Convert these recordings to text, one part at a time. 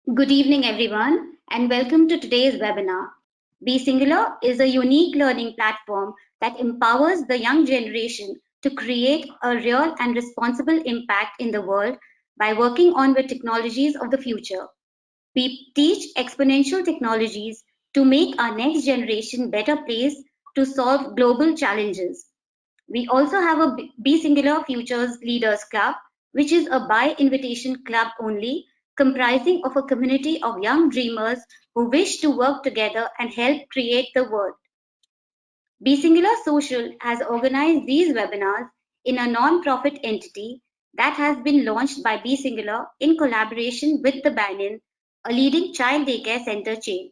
Good evening, everyone, and welcome to today's webinar. Be Singular is a unique learning platform that empowers the young generation to create a real and responsible impact in the world by working on the technologies of the future. We teach exponential technologies to make our next generation better placed to solve global challenges. We also have a Be Singular Futures Leaders Club, which is a by invitation club only, comprising of a community of young dreamers who wish to work together and help create the world. Be Singular Social has organized these webinars in a non-profit entity that has been launched by Be Singular in collaboration with the Banyan, a leading child daycare center chain.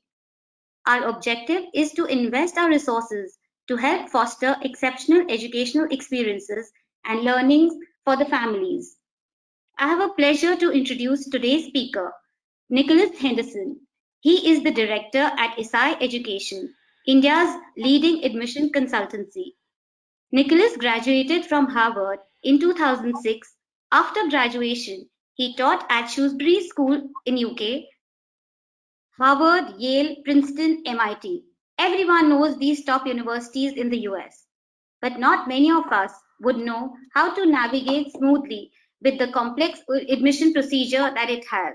Our objective is to invest our resources to help foster exceptional educational experiences and learnings for the families. I have a pleasure to introduce today's speaker, Nicholas Henderson. He is the director at Essai Education, India's leading admission consultancy. Nicholas graduated from Harvard in 2006. After graduation, he taught at Shrewsbury School in UK, Harvard, Yale, Princeton, MIT. Everyone knows these top universities in the US, but not many of us would know how to navigate smoothly with the complex admission procedure that it has.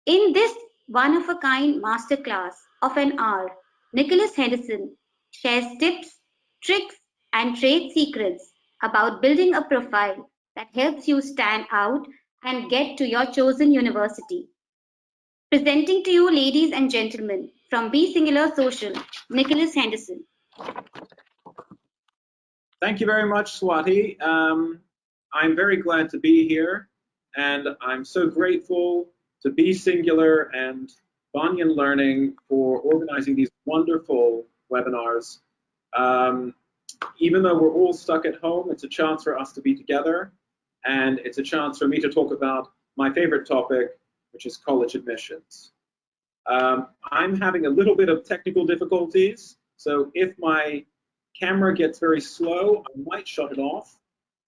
In this one-of-a-kind masterclass of an hour, Nicholas Henderson shares tips, tricks, and trade secrets about building a profile that helps you stand out and get to your chosen university. Presenting to you, ladies and gentlemen, from Be Singular Social, Nicholas Henderson. Thank you very much, Swati. I'm very glad to be here, and I'm so grateful to Be Singular and Banyan Learning for organizing these wonderful webinars. Even though we're all stuck at home, it's a chance for us to be together, and it's a chance for me to talk about my favorite topic, which is college admissions. I'm having a little bit of technical difficulties, so if my camera gets very slow, I might shut it off,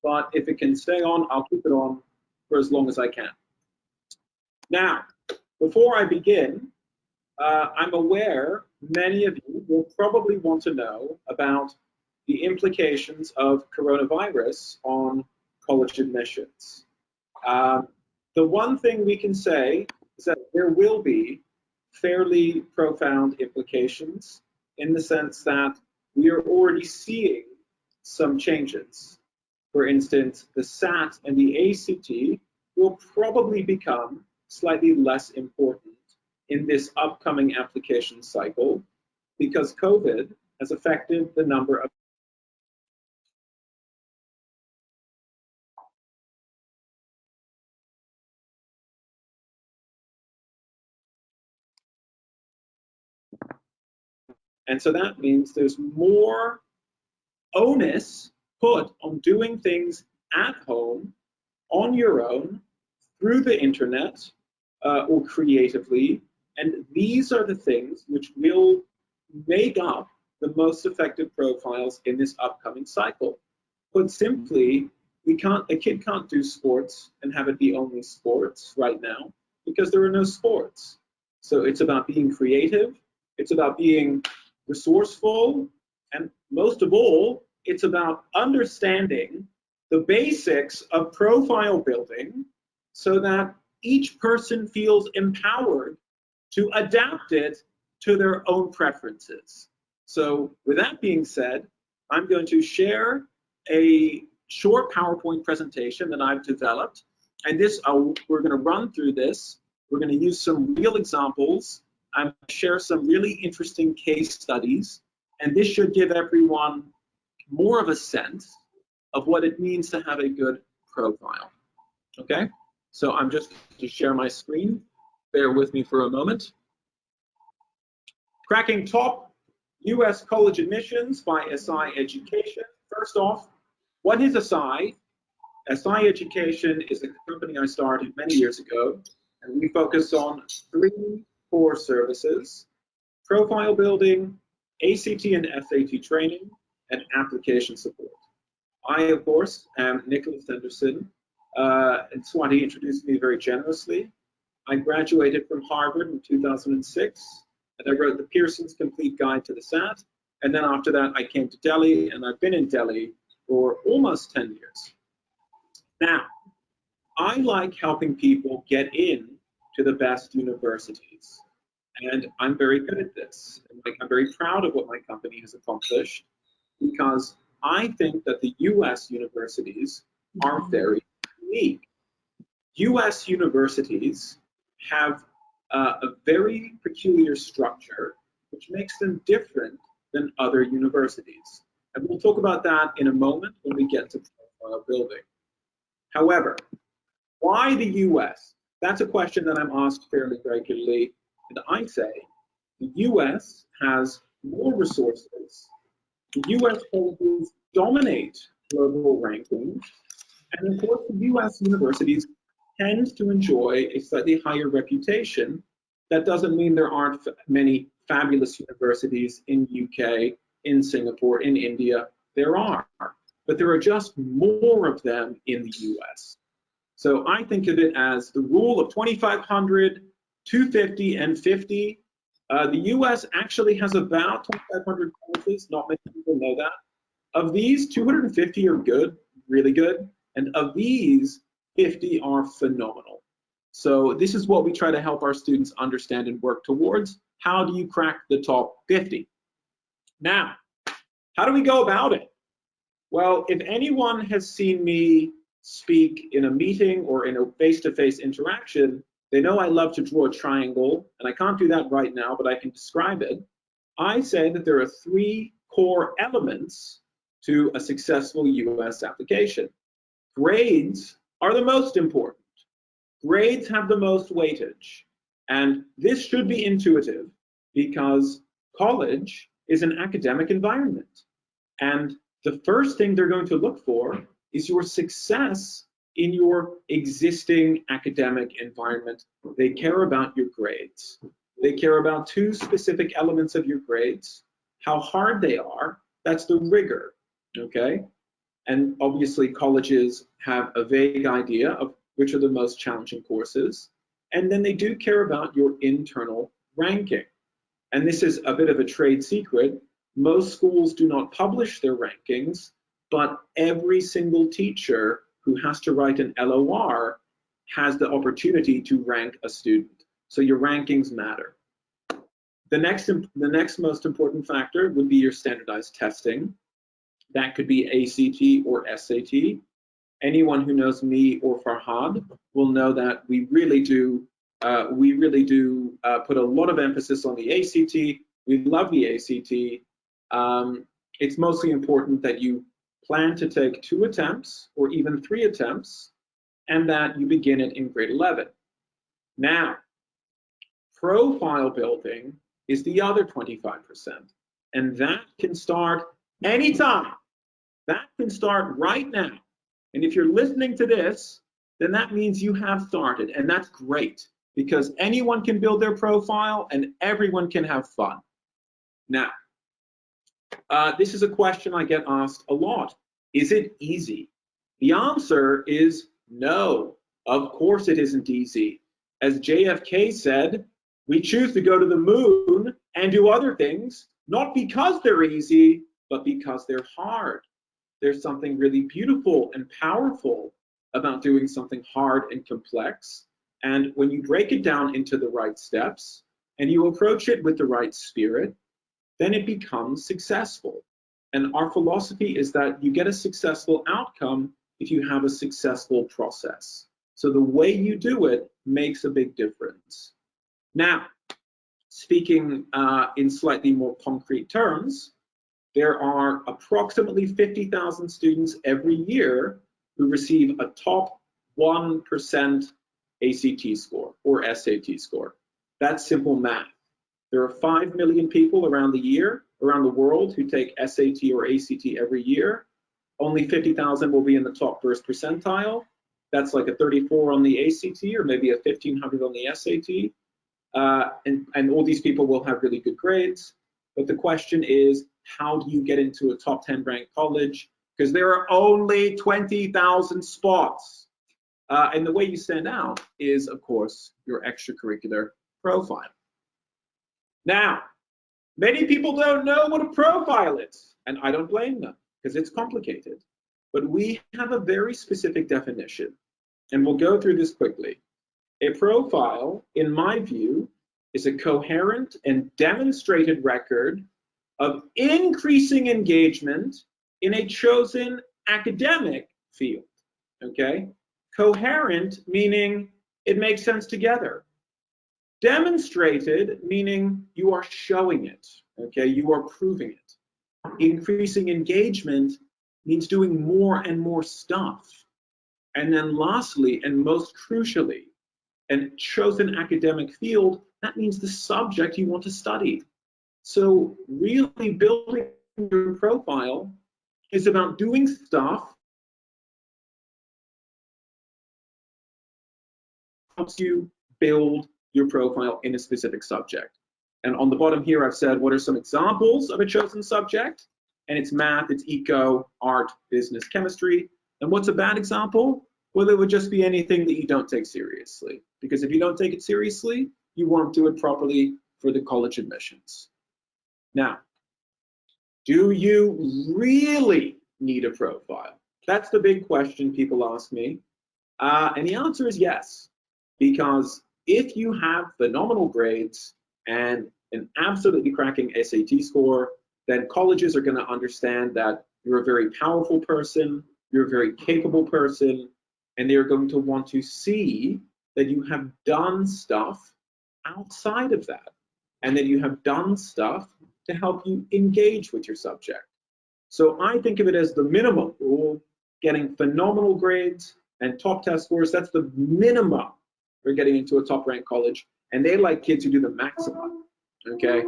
but if it can stay on, I'll keep it on for as long as I can. Now, before I begin, I'm aware many of you will probably want to know about the implications of coronavirus on college admissions. The one thing we can say is that there will be fairly profound implications in the sense that we are already seeing some changes. For instance, the SAT and the ACT will probably become slightly less important in this upcoming application cycle because COVID has affected the number of and so that means there's more onus put on doing things at home on your own through the internet or creatively, and these are the things which will make up the most effective profiles in this upcoming cycle. Put simply, a kid can't do sports and have it be only sports right now because there are no sports. So it's about being creative, it's about being resourceful, and most of all, it's about understanding the basics of profile building so that each person feels empowered to adapt it to their own preferences. So with that being said, I'm going to share a short PowerPoint presentation that I've developed. And we're going to run through this. We're going to use some real examples. I'm going to share some really interesting case studies. And this should give everyone more of a sense of what it means to have a good profile. Okay? So I'm just going to share my screen. Bear with me for a moment. Cracking top US college admissions by Essai Education. First off, what is Essai? Essai Education is a company I started many years ago, and we focus on 3 core services: profile building, ACT and SAT training, and application support. I, of course, am Nicholas Henderson, and Swati introduced me very generously. I graduated from Harvard in 2006, and I wrote the Pearson's Complete Guide to the SAT. And then after that, I came to Delhi, and I've been in Delhi for almost 10 years. Now, I like helping people get in to the best universities. And I'm very good at this. And I'm very proud of what my company has accomplished because I think that the US universities are very unique. US universities have a very peculiar structure which makes them different than other universities. And we'll talk about that in a moment when we get to profile building. However, why the US? That's a question that I'm asked fairly regularly, and I say the US has more resources, the US colleges dominate global rankings, and of course the US universities tend to enjoy a slightly higher reputation. That doesn't mean there aren't many fabulous universities in UK, in Singapore, in India. There are, but there are just more of them in the US. So I think of it as the rule of 2,500, 250, and 50. The US actually has about 2,500 colleges. Not many people know that. Of these, 250 are good, really good. And of these, 50 are phenomenal. So this is what we try to help our students understand and work towards. How do you crack the top 50? Now, how do we go about it? Well, if anyone has seen me speak in a meeting or in a face-to-face interaction, they know I love to draw a triangle, and I can't do that right now, but I can describe it. I say that there are 3 core elements to a successful US application. Grades are the most important. Grades have the most weightage, and this should be intuitive because college is an academic environment, and the first thing they're going to look for is your success in your existing academic environment. They care about your grades. They care about 2 specific elements of your grades: how hard they are, that's the rigor, okay? And obviously colleges have a vague idea of which are the most challenging courses. And then they do care about your internal ranking. And this is a bit of a trade secret. Most schools do not publish their rankings, but every single teacher who has to write an LOR has the opportunity to rank a student. So your rankings matter. The next most important factor would be your standardized testing. That could be ACT or SAT. Anyone who knows me or Farhad will know that we really do put a lot of emphasis on the ACT. We love the ACT. It's mostly important that you plan to take 2 attempts or even 3 attempts, and that you begin it in grade 11. Now, profile building is the other 25%, and that can start anytime. That can start right now. And if you're listening to this, then that means you have started, and that's great because anyone can build their profile and everyone can have fun. Now, this is a question I get asked a lot. Is it easy? The answer is no. Of course it isn't easy. As JFK said, we choose to go to the moon and do other things, not because they're easy, but because they're hard. There's something really beautiful and powerful about doing something hard and complex. And when you break it down into the right steps and you approach it with the right spirit, then it becomes successful. And our philosophy is that you get a successful outcome if you have a successful process. So the way you do it makes a big difference. Now, speaking in slightly more concrete terms, there are approximately 50,000 students every year who receive a top 1% ACT score or SAT score. That's simple math. There are 5 million people around the world who take SAT or ACT every year. Only 50,000 will be in the top first percentile. That's like a 34 on the ACT or maybe a 1,500 on the SAT. And all these people will have really good grades. But the question is, how do you get into a top 10 ranked college? Because there are only 20,000 spots. And the way you stand out is, of course, your extracurricular profile. Now, many people don't know what a profile is, and I don't blame them because it's complicated. But we have a very specific definition, and we'll go through this quickly. A profile, in my view, is a coherent and demonstrated record of increasing engagement in a chosen academic field, okay? Coherent meaning it makes sense together. Demonstrated meaning you are showing it, okay? You are proving it. Increasing engagement means doing more and more stuff. And then lastly, and most crucially, a chosen academic field, that means the subject you want to study. So really building your profile is about doing stuff that helps you build your profile in a specific subject. And on the bottom here, I've said, what are some examples of a chosen subject? And it's math, it's eco, art, business, chemistry. And what's a bad example? Well, it would just be anything that you don't take seriously. Because if you don't take it seriously, you won't do it properly for the college admissions. Now, do you really need a profile? That's the big question people ask me. And the answer is yes. Because if you have phenomenal grades and an absolutely cracking SAT score, then colleges are going to understand that you're a very powerful person, you're a very capable person, and they're going to want to see that you have done stuff outside of that, and that you have done stuff to help you engage with your subject. So I think of it as the minimum rule, getting phenomenal grades and top test scores. That's the minimum for getting into a top ranked college. And they like kids who do the maximum, okay?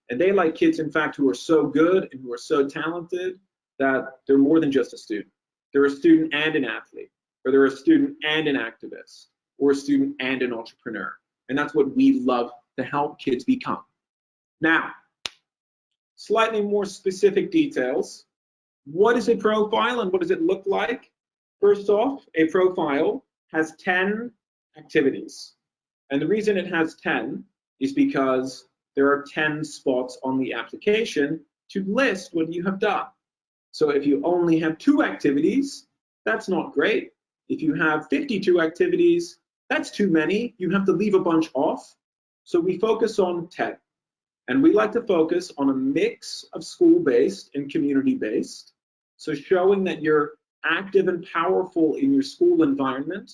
And they like kids, in fact, who are so good and who are so talented that they're more than just a student. They're a student and an athlete, or they're a student and an activist, or a student and an entrepreneur. And that's what we love to help kids become. Now, slightly more specific details. What is a profile and what does it look like? First off, a profile has 10 activities. And the reason it has 10 is because there are 10 spots on the application to list what you have done. So if you only have 2 activities, that's not great. If you have 52 activities, that's too many. You have to leave a bunch off. So we focus on 10. And we like to focus on a mix of school-based and community-based. So showing that you're active and powerful in your school environment,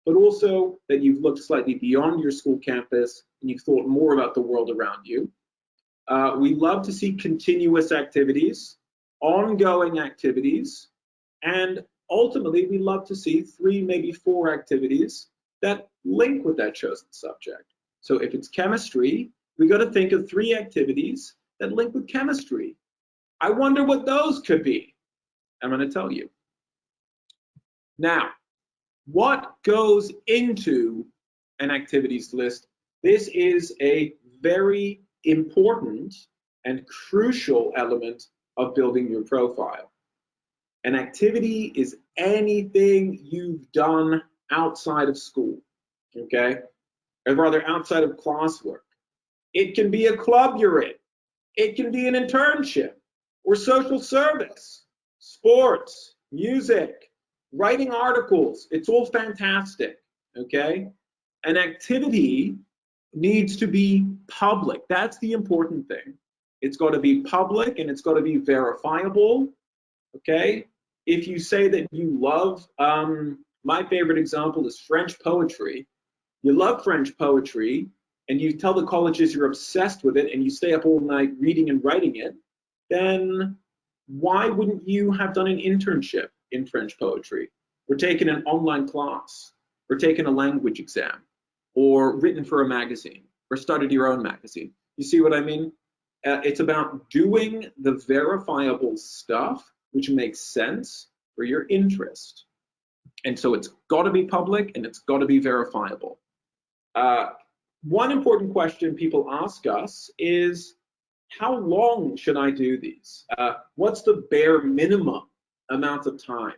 but also that you've looked slightly beyond your school campus and you've thought more about the world around you. We love to see continuous activities, ongoing activities, and ultimately we love to see 3, maybe 4 activities that link with that chosen subject. So if it's chemistry, we got to think of 3 activities that link with chemistry. I wonder what those could be. I'm going to tell you. Now, what goes into an activities list? This is a very important and crucial element of building your profile. An activity is anything you've done outside of school, okay? Or rather outside of classwork. It can be a club you're in. It can be an internship or social service, sports, music, writing articles. It's all fantastic, okay? An activity needs to be public. That's the important thing. It's got to be public and it's got to be verifiable, okay? If you say that you love, my favorite example is French poetry. You love French poetry, and you tell the colleges you're obsessed with it and you stay up all night reading and writing it, then why wouldn't you have done an internship in French poetry, or taken an online class, or taken a language exam, or written for a magazine, or started your own magazine? You see what I mean? It's about doing the verifiable stuff which makes sense for your interest. And so it's got to be public and it's got to be verifiable. One important question people ask us is, how long should I do these? What's the bare minimum amount of time?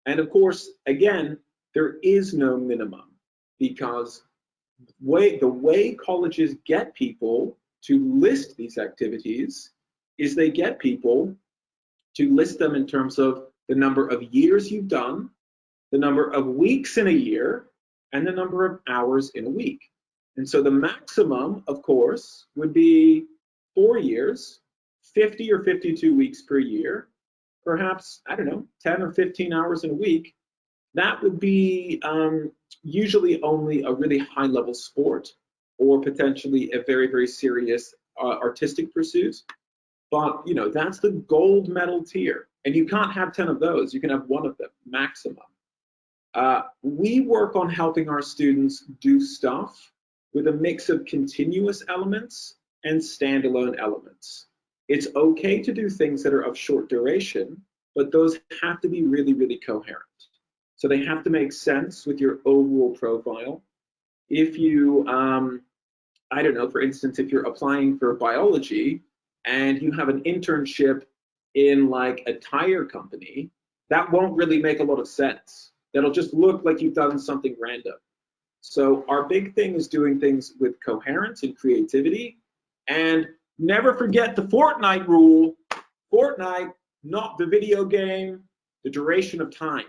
And of course, again, There is no minimum, because the way colleges get people to list these activities is they get people to list them in terms of the number of years you've done, the number of weeks in a year, and the number of hours in a week. And so the maximum, of course, would be 4 years, 50 or 52 weeks per year, perhaps, I don't know, 10 or 15 hours in a week. That would be usually only a really high-level sport, or potentially a very, very serious artistic pursuit. But, you know, that's the gold medal tier. And you can't have 10 of those. You can have one of them, maximum. We work on helping our students do stuff with a mix of continuous elements and standalone elements. It's okay to do things that are of short duration, but those have to be really, really coherent. So they have to make sense with your overall profile. If you, I don't know, for instance, if you're applying for biology and you have an internship in like a tire company, that won't really make a lot of sense. That'll just look like you've done something random. So our big thing is doing things with coherence and creativity. And never forget the Fortnite rule. Fortnite, not the video game, the duration of time.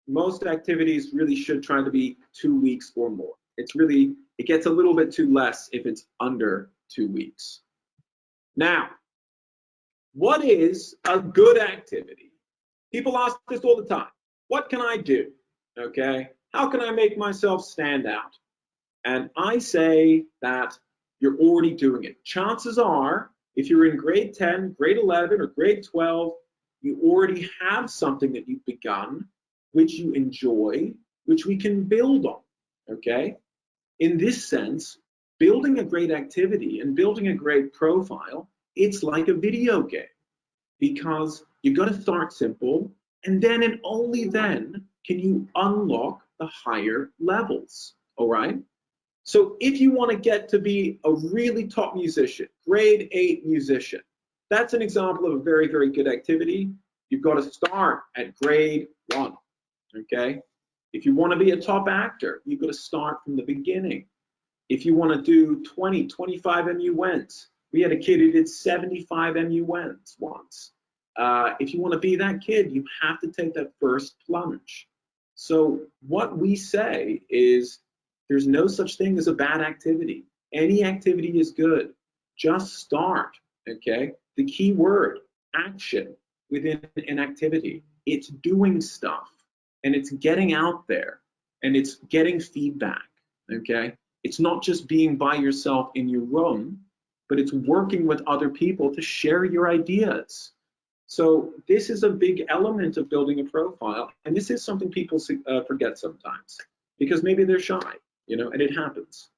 Most activities really should try to be 2 weeks or more. It gets a little bit too less if it's under 2 weeks. Now, what is a good activity? People ask this all the time. What can I do? Okay, how can I make myself stand out? And I say that you're already doing it. Chances are, if you're in grade 10, grade 11, or grade 12, you already have something that you've begun, which you enjoy, which we can build on, okay? In this sense, building a great activity and building a great profile, it's like a video game, because you've got to start simple, and then and only then can you unlock the higher levels, all right? So if you want to get to be a really top musician, grade 8 musician, that's an example of a very, very good activity. You've got to start at grade 1, okay? If you want to be a top actor, you've got to start from the beginning. If you want to do 20, 25 MUNs, we had a kid who did 75 MUNs once. If you want to be that kid, you have to take that first plunge. So what we say is there's no such thing as a bad activity. Any activity is good. Just start, okay? The key word, action within an activity. It's doing stuff, and it's getting out there, and it's getting feedback, okay? It's not just being by yourself in your room, but it's working with other people to share your ideas. So this is a big element of building a profile, and this is something people forget sometimes, because maybe they're shy, you know, and it happens.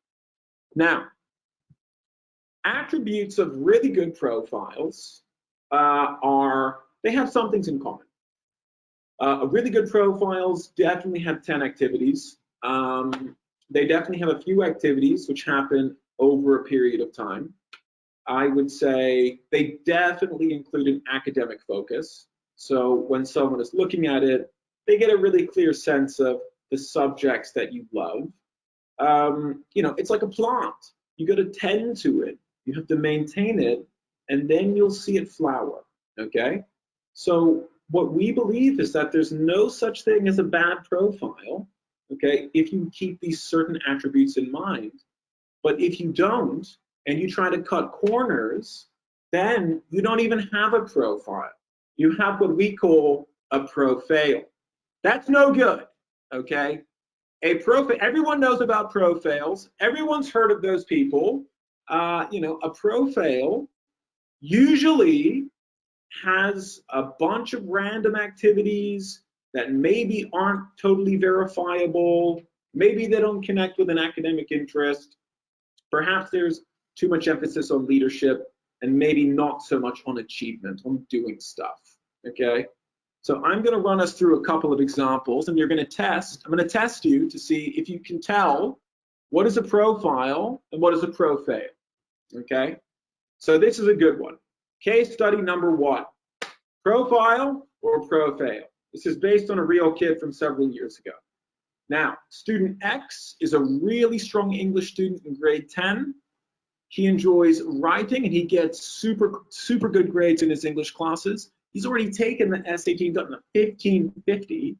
Now, attributes of really good profiles they have some things in common. Really good profiles definitely have 10 activities. They definitely have a few activities which happen over a period of time. I would say they definitely include an academic focus. So when someone is looking at it, they get a really clear sense of the subjects that you love. You know, it's like a plant. You got to tend to it. You have to maintain it, and then you'll see it flower, okay? So what we believe is that there's no such thing as a bad profile, okay, if you keep these certain attributes in mind. But if you don't, and you try to cut corners, then you don't even have a profile. You have what we call a profile. That's no good, okay? Everyone knows about profiles. Everyone's heard of those people. You know, a profile usually has a bunch of random activities that maybe aren't totally verifiable. Maybe they don't connect with an academic interest. Perhaps there's too much emphasis on leadership and maybe not so much on achievement, on doing stuff, okay? So I'm going to run us through a couple of examples, and I'm going to test you to see if you can tell what is a profile and what is a profile, okay? So this is a good one. Case study number 1, profile or profile. This is based on a real kid from several years ago. Now, student X is a really strong English student in grade 10. He enjoys writing and he gets super good grades in his English classes. He's already taken the SAT, gotten a 1550.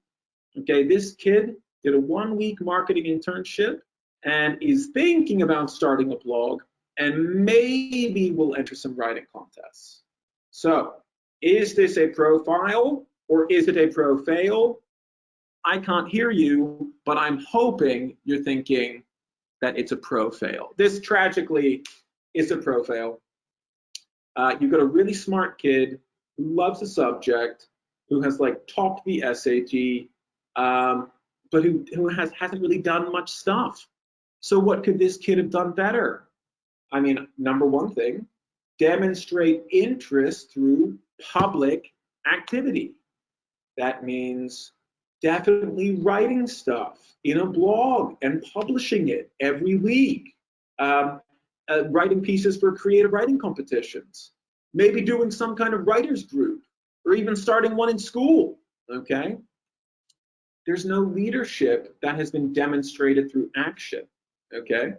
Okay, this kid did a 1-week marketing internship and is thinking about starting a blog and maybe will enter some writing contests. So, is this a profile or is it a pro-fail? I can't hear you, but I'm hoping you're thinking that it's a pro-fail. This tragically is a pro-fail. You've got a really smart kid who loves the subject, who has like topped the SAT, but who hasn't really done much stuff. So what could this kid have done better? I mean, number one thing, demonstrate interest through public activity. That means definitely writing stuff in a blog and publishing it every week. Writing pieces for creative writing competitions. Maybe doing some kind of writers group or even starting one in school, okay? There's no leadership that has been demonstrated through action, okay?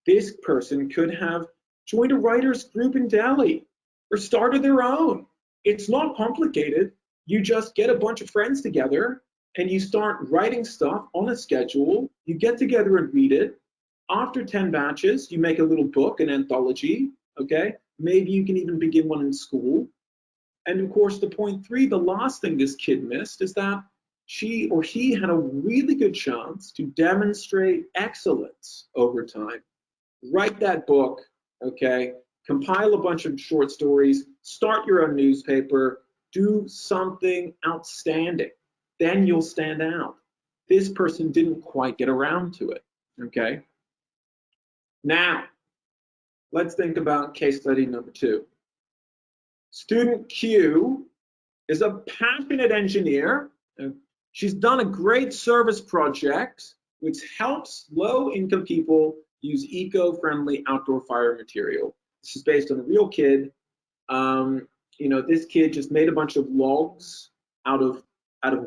This person could have joined a writers group in Delhi or started their own. It's not complicated. You just get a bunch of friends together and you start writing stuff on a schedule. You get together and read it. After 10 batches, you make a little book, an anthology, okay? Maybe you can even begin one in school. And of course, the point 3, the last thing this kid missed is that she or he had a really good chance to demonstrate excellence over time. Write that book, okay? Compile a bunch of short stories, start your own newspaper, do something outstanding. Then you'll stand out. This person didn't quite get around to it, okay? Now, let's think about case study number 2. Student Q is a passionate engineer. She's done a great service project which helps low-income people use eco-friendly outdoor fire material. This is based on a real kid. This kid just made a bunch of logs out of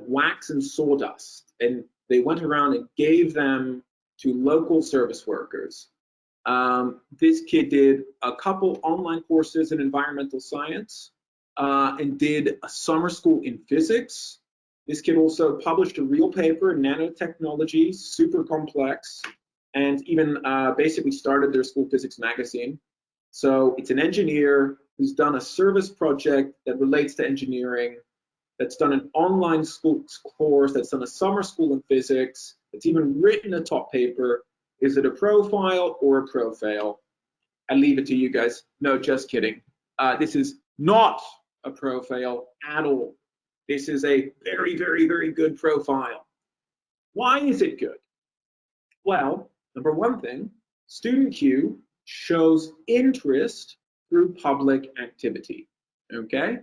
wax and sawdust, and they went around and gave them to local service workers. This kid did a couple online courses in environmental science and did a summer school in physics. This kid also published a real paper in nanotechnology, super complex, and even basically started their school physics magazine. So it's an engineer who's done a service project that relates to engineering, that's done an online school course, that's done a summer school in physics, that's even written a top paper. Is it a profile or a pro-fail? I leave it to you guys. No, just kidding. This is not a pro-fail at all. This is a very, very, very good profile. Why is it good? Well, number one thing, student Q shows interest through public activity, okay?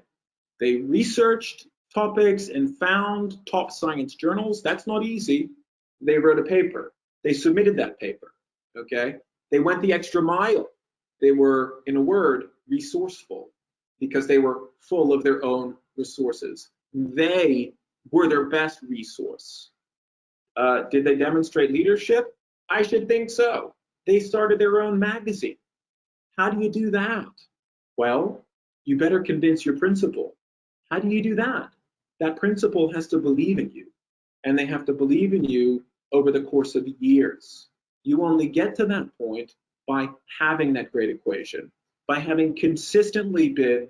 They researched topics and found top science journals. That's not easy. They wrote a paper. They submitted that paper, okay? They went the extra mile. They were, in a word, resourceful because they were full of their own resources. They were their best resource. Did they demonstrate leadership? I should think so. They started their own magazine. How do you do that? Well, you better convince your principal. How do you do that? That principal has to believe in you, and they have to believe in you over the course of years. You only get to that point by having that great equation, by having consistently been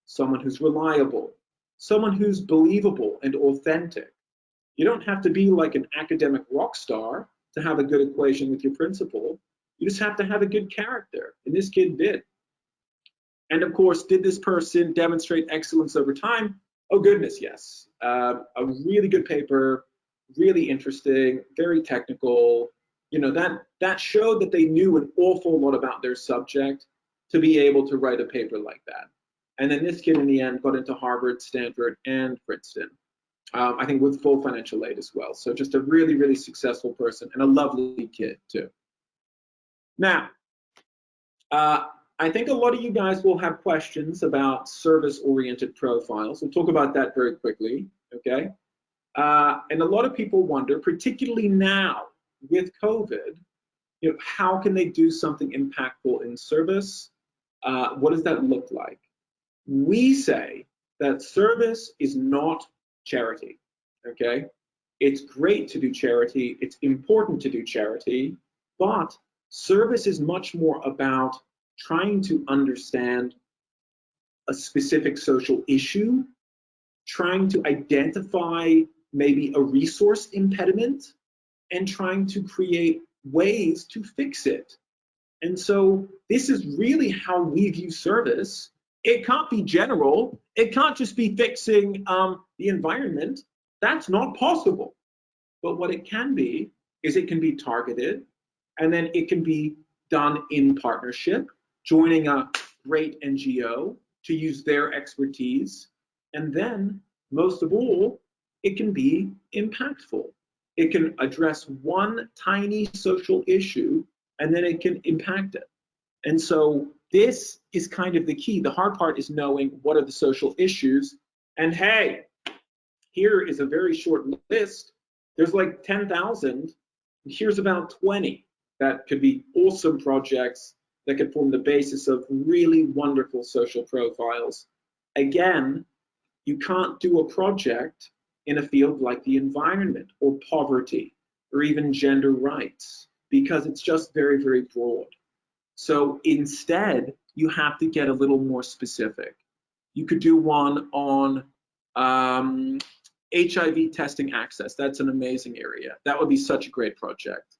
someone who's reliable, someone who's believable and authentic. You don't have to be like an academic rock star to have a good equation with your principal. You just have to have a good character, and this kid did. And of course, did this person demonstrate excellence over time? Oh goodness, yes. A really good paper, really interesting, very technical. That showed that they knew an awful lot about their subject to be able to write a paper like that. And then this kid in the end got into Harvard, Stanford, and Princeton. I think with full financial aid as well. So just a really, really successful person and a lovely kid too. Now, I think a lot of you guys will have questions about service-oriented profiles. We'll talk about that very quickly, okay? And a lot of people wonder, particularly now with COVID, how can they do something impactful in service? What does that look like? We say that service is not charity, okay? It's great to do charity, it's important to do charity, but service is much more about trying to understand a specific social issue, trying to identify maybe a resource impediment, and trying to create ways to fix it. And so this is really how we view service. It can't be general. It can't just be fixing the environment. That's not possible. But what it can be is it can be targeted, and then it can be done in partnership, joining a great NGO to use their expertise. And then, most of all, it can be impactful. It can address one tiny social issue, and then it can impact it. And so this is kind of the key. The hard part is knowing what are the social issues. And hey, here is a very short list. There's like 10,000. Here's about 20 that could be awesome projects that could form the basis of really wonderful social profiles. Again, you can't do a project in a field like the environment or poverty or even gender rights because it's just very, very broad. So instead, you have to get a little more specific. You could do one on HIV testing access. That's an amazing area. That would be such a great project.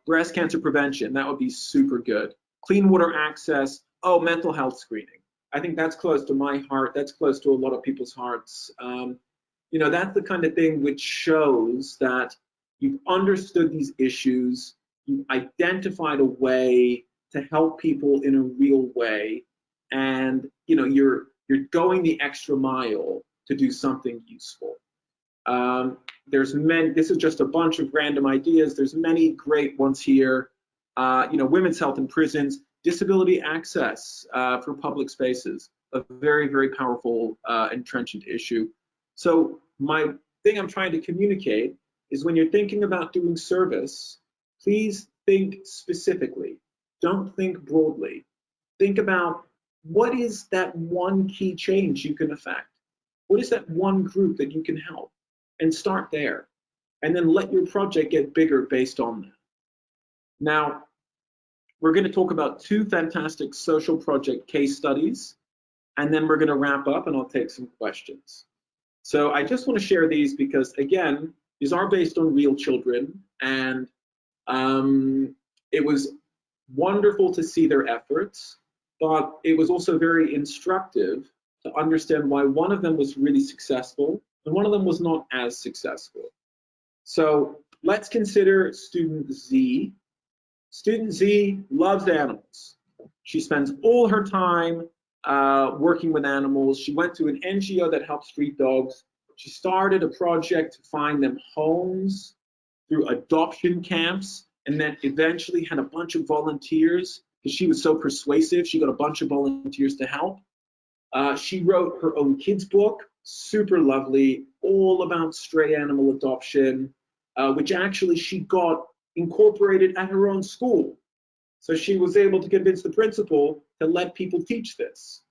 Breast cancer prevention, that would be super good. Clean water access, mental health screening. I think that's close to my heart. That's close to a lot of people's hearts. That's the kind of thing which shows that you've understood these issues, you've identified a way to help people in a real way, and you're going the extra mile to do something useful. This is just a bunch of random ideas. There's many great ones here. Women's health in prisons, disability access for public spaces, a very, very powerful and trenchant issue. So my thing I'm trying to communicate is when you're thinking about doing service, please think specifically. Don't think broadly. Think about what is that one key change you can affect? What is that one group that you can help? And start there. And then let your project get bigger based on that. Now, we're going to talk about 2 fantastic social project case studies, and then we're going to wrap up and I'll take some questions. So I just want to share these because, again, these are based on real children, and it was wonderful to see their efforts, but it was also very instructive to understand why one of them was really successful and one of them was not as successful. So let's consider student Z. Student Z loves animals. She spends all her time working with animals. She went to an NGO that helps street dogs. She started a project to find them homes through adoption camps, and then eventually had a bunch of volunteers because she was so persuasive. She got a bunch of volunteers to help. She wrote her own kids' book, super lovely, all about stray animal adoption, which actually she got incorporated at her own school. So she was able to convince the principal to let people teach this.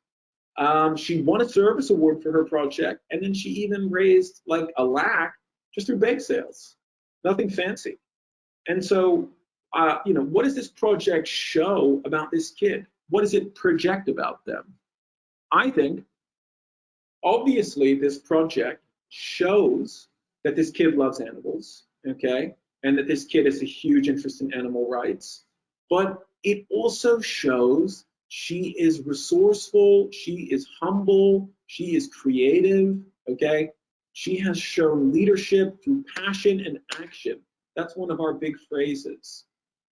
She won a service award for her project, and then she even raised like $1 lakh just through bake sales. Nothing fancy. And so, what does this project show about this kid? What does it project about them? I think, obviously, this project shows that this kid loves animals, okay? And that this kid has a huge interest in animal rights. But it also shows she is resourceful, she is humble, she is creative, okay? She has shown leadership through passion and action. That's one of our big phrases.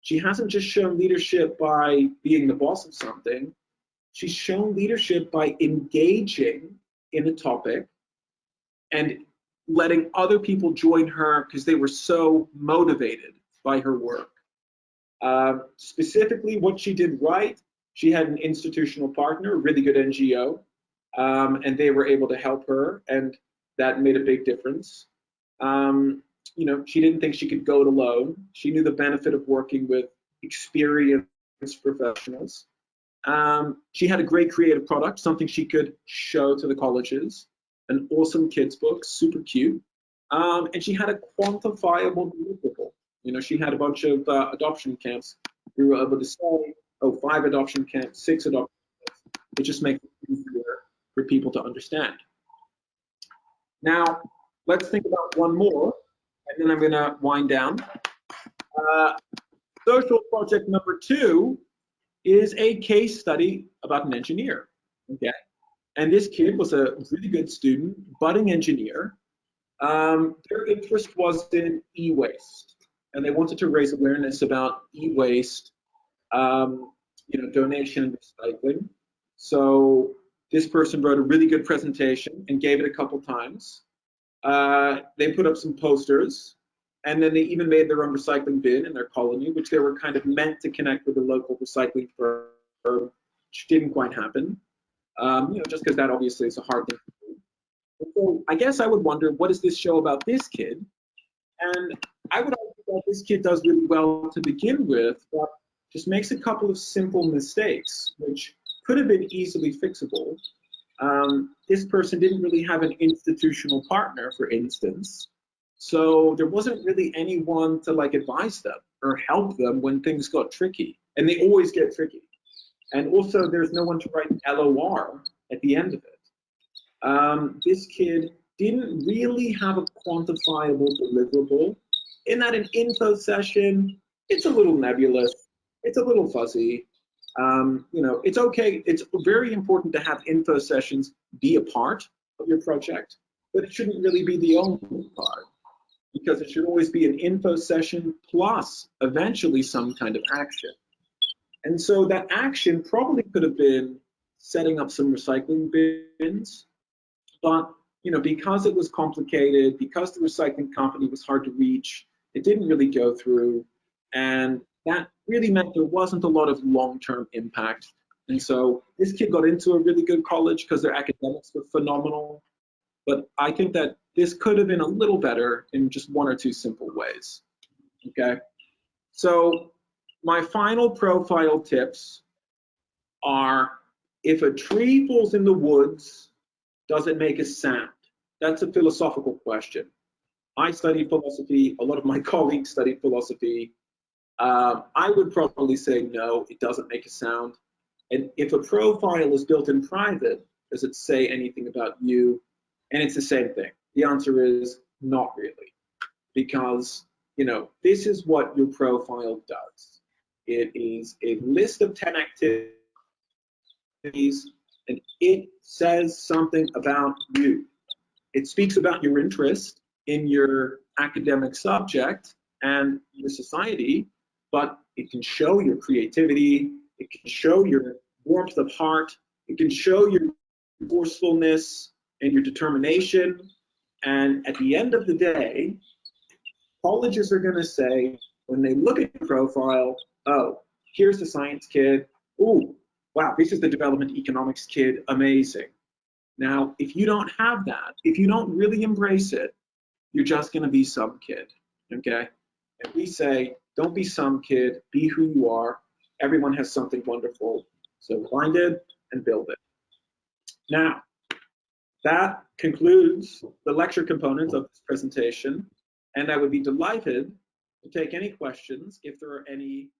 She hasn't just shown leadership by being the boss of something. She's shown leadership by engaging in a topic and letting other people join her because they were so motivated by her work. Specifically, what she did right, she had an institutional partner, a really good NGO, and they were able to help her. And that made a big difference. You know, she didn't think she could go it alone. She knew the benefit of working with experienced professionals. She had a great creative product, something she could show to the colleges, an awesome kids book, super cute. And she had a quantifiable deliverable. You know, she had a bunch of adoption camps. We were able to say, oh, 5 adoption camps, 6 adoption camps. It just makes it easier for people to understand. Now, let's think about one more, and then I'm going to wind down. Social project number 2 is a case study about an engineer. Okay, and this kid was a really good student, budding engineer. Their interest was in e-waste, and they wanted to raise awareness about e-waste, you know, donation and recycling. So this person wrote a really good presentation and gave it a couple times. They put up some posters, and then they even made their own recycling bin in their colony, which they were kind of meant to connect with the local recycling firm, which didn't quite happen. You know, just because that obviously is a hard thing to do. So I guess I would wonder, what does this show about this kid? And I would argue that this kid does really well to begin with, but just makes a couple of simple mistakes, which could have been easily fixable. This person didn't really have an institutional partner, for instance. So there wasn't really anyone to like advise them or help them when things got tricky. And they always get tricky. And also there's no one to write LOR at the end of it. This kid didn't really have a quantifiable deliverable. In that an info session, it's a little nebulous, it's a little fuzzy. You know, it's okay, it's very important to have info sessions be a part of your project, but it shouldn't really be the only part, because it should always be an info session plus eventually some kind of action. And so that action probably could have been setting up some recycling bins, but you know, because it was complicated, because the recycling company was hard to reach, it didn't really go through, and that really meant there wasn't a lot of long-term impact. And so this kid got into a really good college because their academics were phenomenal, but I think that this could have been a little better in just 1 or 2 simple ways. Okay, so my final profile tips are: if a tree falls in the woods, does it make a sound? That's a philosophical question. I studied philosophy, a lot of my colleagues studied philosophy. I would probably say no, it doesn't make a sound. And if a profile is built in private, does it say anything about you? And it's the same thing. The answer is not really, because you know, this is what your profile does. It is a list of 10 activities, and it says something about you. It speaks about your interest in your academic subject and your society, but it can show your creativity, it can show your warmth of heart, it can show your forcefulness and your determination. And at the end of the day, colleges are going to say, when they look at your profile, oh, here's the science kid. Ooh, wow, this is the development economics kid. Amazing. Now, if you don't have that, if you don't really embrace it, you're just going to be some kid. Okay? And we say, don't be some kid, be who you are. Everyone has something wonderful. So find it and build it. Now, that concludes the lecture component of this presentation, and I would be delighted to take any questions if there are any